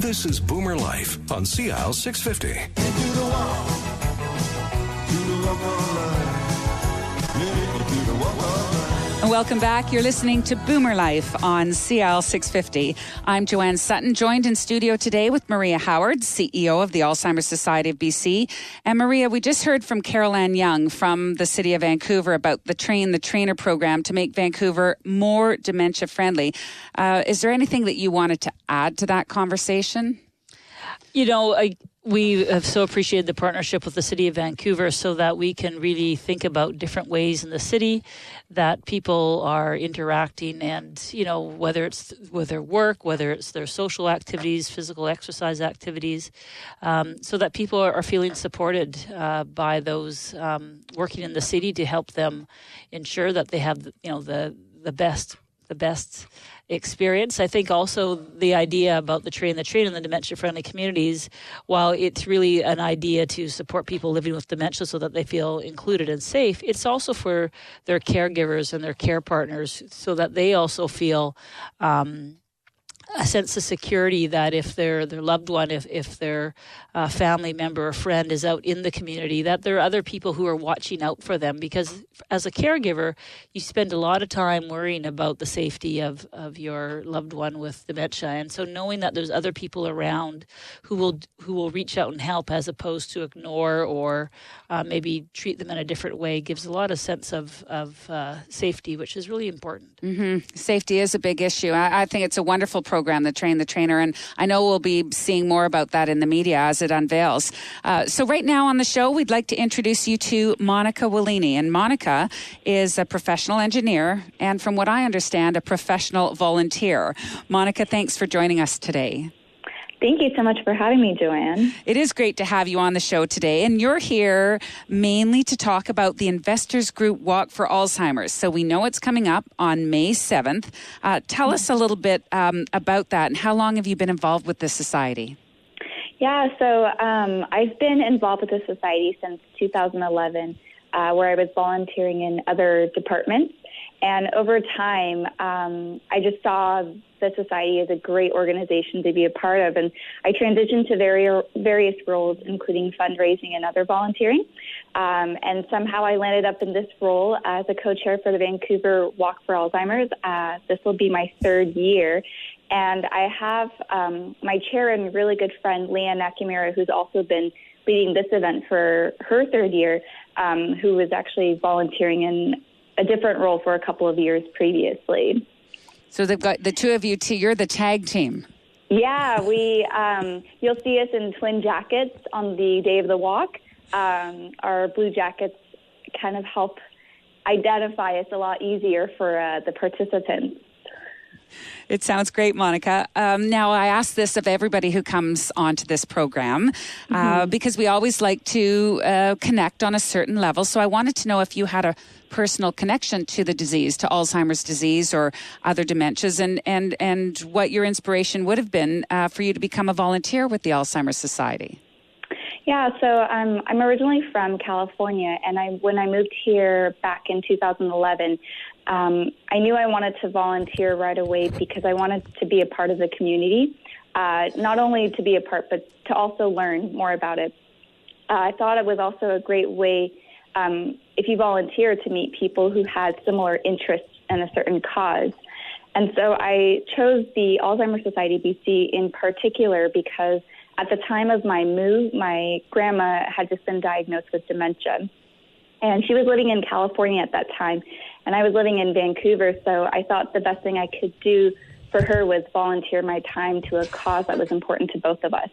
This is BoomerLife on AlzhiemerSocietyBC. Welcome back. You're listening to BoomerLife on AlzhiemerSocietyBC. I'm Joanne Sutton, joined in studio today with Maria Howard, CEO of the Alzheimer's Society of BC. And Maria, we just heard from Carol Ann Young from the City of Vancouver about the Train the Trainer program to make Vancouver more dementia friendly. Is there anything that you wanted to add to that conversation? You know, we have so appreciated the partnership with the City of Vancouver so that we can really think about different ways in the city that people are interacting and, you know, whether it's with their work, whether it's their social activities, physical exercise activities, so that people are feeling supported by those working in the city to help them ensure that they have, you know, the best experience. I think also the idea about the Train and the dementia-friendly communities, while it's really an idea to support people living with dementia so that they feel included and safe, it's also for their caregivers and their care partners so that they also feel a sense of security that if their loved one, if their family member or friend is out in the community, that there are other people who are watching out for them. Because as a caregiver, you spend a lot of time worrying about the safety of your loved one with dementia. And so knowing that there's other people around who will reach out and help as opposed to ignore or maybe treat them in a different way gives a lot of sense of safety, which is really important. Mm-hmm. Safety is a big issue. I think it's a wonderful program, the Train the Trainer, and I know we'll be seeing more about that in the media as it unveils. So right now on the show, we'd like to introduce you to Monica Wallini. And Monica is a professional engineer and, from what I understand, a professional volunteer. Monica, thanks for joining us today. Thank you so much for having me, Joanne. It is great to have you on the show today. And you're here mainly to talk about the Investors Group Walk for Alzheimer's. So we know it's coming up on May 7th. Tell us a little bit about that and how long have you been involved with the society? Yeah, so I've been involved with the society since 2011, where I was volunteering in other departments. And over time, I just saw the society as a great organization to be a part of. And I transitioned to various roles, including fundraising and other volunteering. And somehow I landed up in this role as a co-chair for the Vancouver Walk for Alzheimer's. This will be my third year. And I have my chair and really good friend, Leanne Nakamura, who's also been leading this event for her third year, who was actually volunteering in a different role for a couple of years previously. So they've got the two of you, you're the tag team. Yeah, you'll see us in twin jackets on the day of the walk. Our blue jackets kind of help identify us a lot easier for the participants. It sounds great, Monica. Now, I ask this of everybody who comes onto this program because we always like to connect on a certain level. So I wanted to know if you had a personal connection to the disease, to Alzheimer's disease or other dementias, and what your inspiration would have been for you to become a volunteer with the Alzheimer's Society. Yeah, so I'm originally from California, and when I moved here back in 2011, I knew I wanted to volunteer right away because I wanted to be a part of the community, not only to be a part, but to also learn more about it. I thought it was also a great way, if you volunteer, to meet people who had similar interests in a certain cause. And so I chose the Alzheimer's Society BC in particular because at the time of my move, my grandma had just been diagnosed with dementia. And she was living in California at that time, and I was living in Vancouver, so I thought the best thing I could do for her was volunteer my time to a cause that was important to both of us.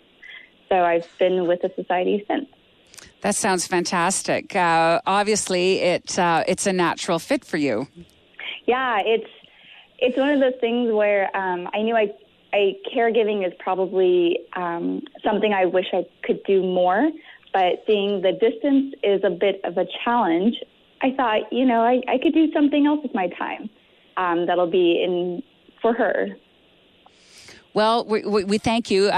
So I've been with the society since. That sounds fantastic. Obviously, it's a natural fit for you. Yeah, it's one of those things where I knew caregiving is probably something I wish I could do more, but seeing the distance is a bit of a challenge. I thought, I could do something else with my time that'll be for her. Well, we thank you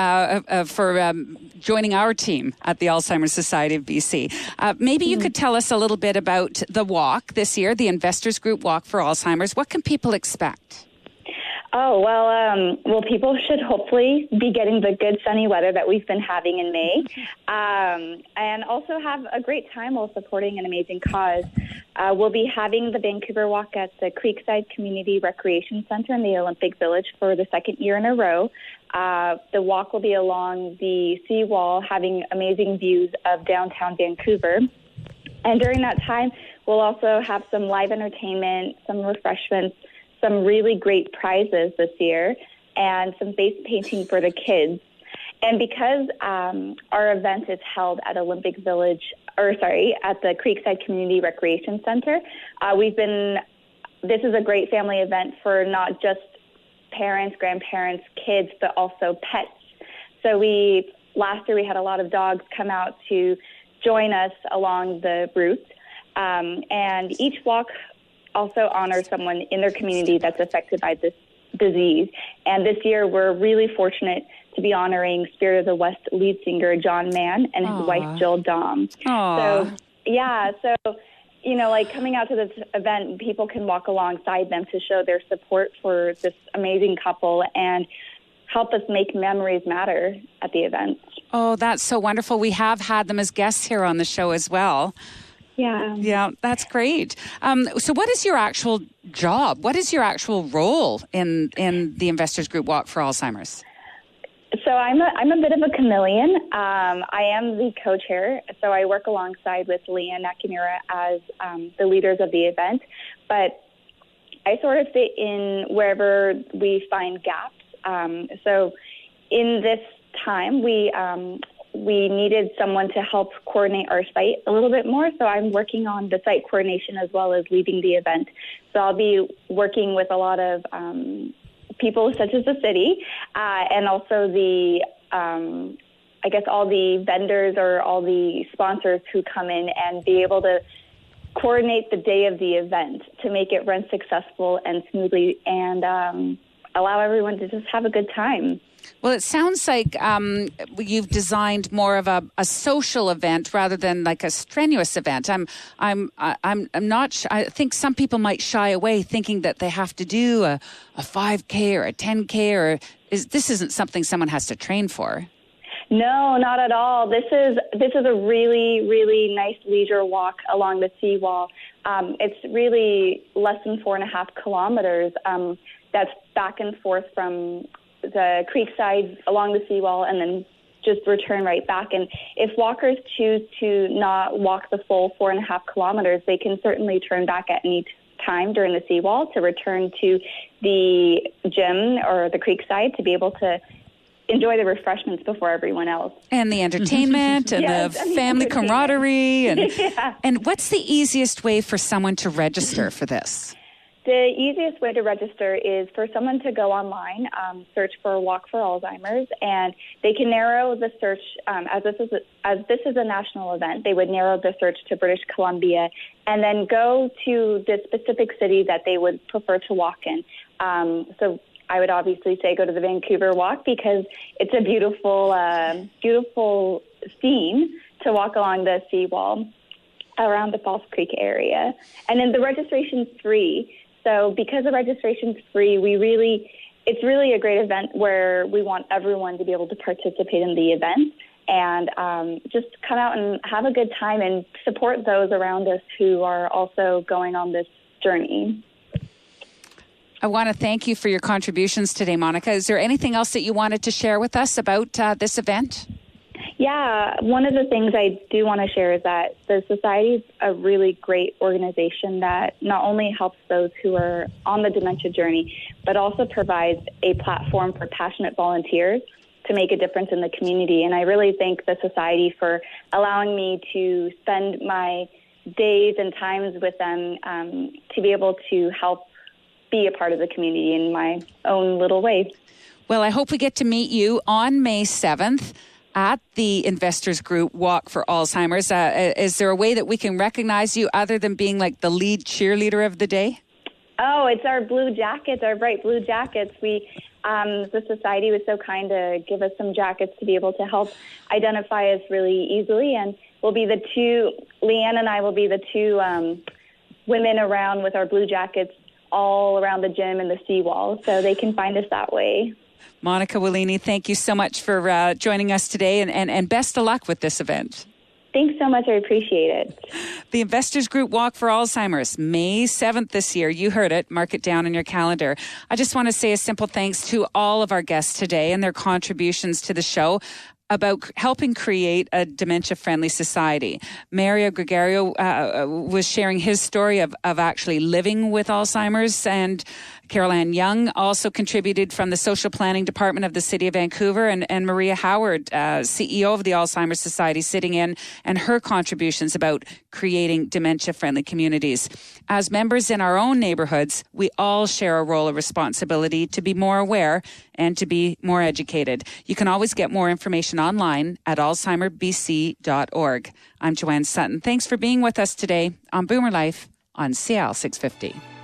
for joining our team at the Alzheimer's Society of BC. Maybe you could tell us a little bit about the walk this year, the Investors Group Walk for Alzheimer's. What can people expect? Oh, well, people should hopefully be getting the good sunny weather that we've been having in May, and also have a great time while supporting an amazing cause. We'll be having the Vancouver Walk at the Creekside Community Recreation Center in the Olympic Village for the second year in a row. The walk will be along the seawall, having amazing views of downtown Vancouver. And during that time, we'll also have some live entertainment, some refreshments, some really great prizes this year, and some face painting for the kids. And because our event is held at Olympic Village, at the Creekside Community Recreation Center, this is a great family event for not just parents, grandparents, kids, but also pets. So last year we had a lot of dogs come out to join us along the route, and each walk also honors someone in their community that's affected by this disease. And this year we're really fortunate to be honoring Spirit of the West lead singer John Mann and his wife Jill Dom. So coming out to this event, people can walk alongside them to show their support for this amazing couple and help us make memories matter at the event. Oh, that's so wonderful. We have had them as guests here on the show as well. Yeah, that's great. So what is your actual job? What is your actual role in the Investors Group Walk for Alzheimer's? So I'm a bit of a chameleon. I am the co-chair, so I work alongside with Leanne Nakamura as the leaders of the event. But I sort of fit in wherever we find gaps. So in this time, we needed someone to help coordinate our site a little bit more. So I'm working on the site coordination as well as leading the event. So I'll be working with a lot of people such as the city and also all the vendors or all the sponsors who come in and be able to coordinate the day of the event to make it run successful and smoothly and allow everyone to just have a good time. Well, it sounds like you've designed more of a social event rather than like a strenuous event. I'm not. I think some people might shy away thinking that they have to do a 5K or a 10K, or this isn't something someone has to train for. No, not at all. This is a really, really nice leisure walk along the seawall. It's really less than 4.5 kilometers. That's back and forth from the creekside along the seawall and then just return right back. And if walkers choose to not walk the full 4.5 kilometers, they can certainly turn back at any time during the seawall to return to the gym or the creekside to be able to enjoy the refreshments before everyone else. And the entertainment and the family camaraderie. And what's the easiest way for someone to register for this? The easiest way to register is for someone to go online, search for Walk for Alzheimer's, and they can narrow the search, as this is a national event, they would narrow the search to British Columbia and then go to the specific city that they would prefer to walk in. So I would obviously say go to the Vancouver Walk because it's a beautiful scene to walk along the seawall around the False Creek area. And then the registration's free. So because the registration's free, it's really a great event where we want everyone to be able to participate in the event and just come out and have a good time and support those around us who are also going on this journey. I want to thank you for your contributions today, Monica. Is there anything else that you wanted to share with us about this event? Yeah, one of the things I do want to share is that the Society is a really great organization that not only helps those who are on the dementia journey, but also provides a platform for passionate volunteers to make a difference in the community. And I really thank the Society for allowing me to spend my days and times with them to be able to help be a part of the community in my own little way. Well, I hope we get to meet you on May 7th. At the Investors Group Walk for Alzheimer's. Is there a way that we can recognize you other than being like the lead cheerleader of the day? Oh, it's our blue jackets, our bright blue jackets. The Society was so kind to give us some jackets to be able to help identify us really easily. And we'll be Leanne and I will be the two women around with our blue jackets all around the gym and the seawall, so they can find us that way. Monica Willini, thank you so much for joining us today, and best of luck with this event. Thanks so much. I appreciate it. The Investors Group Walk for Alzheimer's, May 7th this year. You heard it. Mark it down in your calendar. I just want to say a simple thanks to all of our guests today and their contributions to the show about helping create a dementia-friendly society. Mario Gregario was sharing his story of actually living with Alzheimer's, and Carol Ann Young also contributed from the Social Planning Department of the City of Vancouver, and Maria Howard, CEO of the Alzheimer's Society, sitting in, and her contributions about creating dementia-friendly communities. As members in our own neighborhoods, we all share a role of responsibility to be more aware and to be more educated. You can always get more information online at AlzhiemerBC.org. I'm Joanne Sutton. Thanks for being with us today on Boomer Life on CL 650.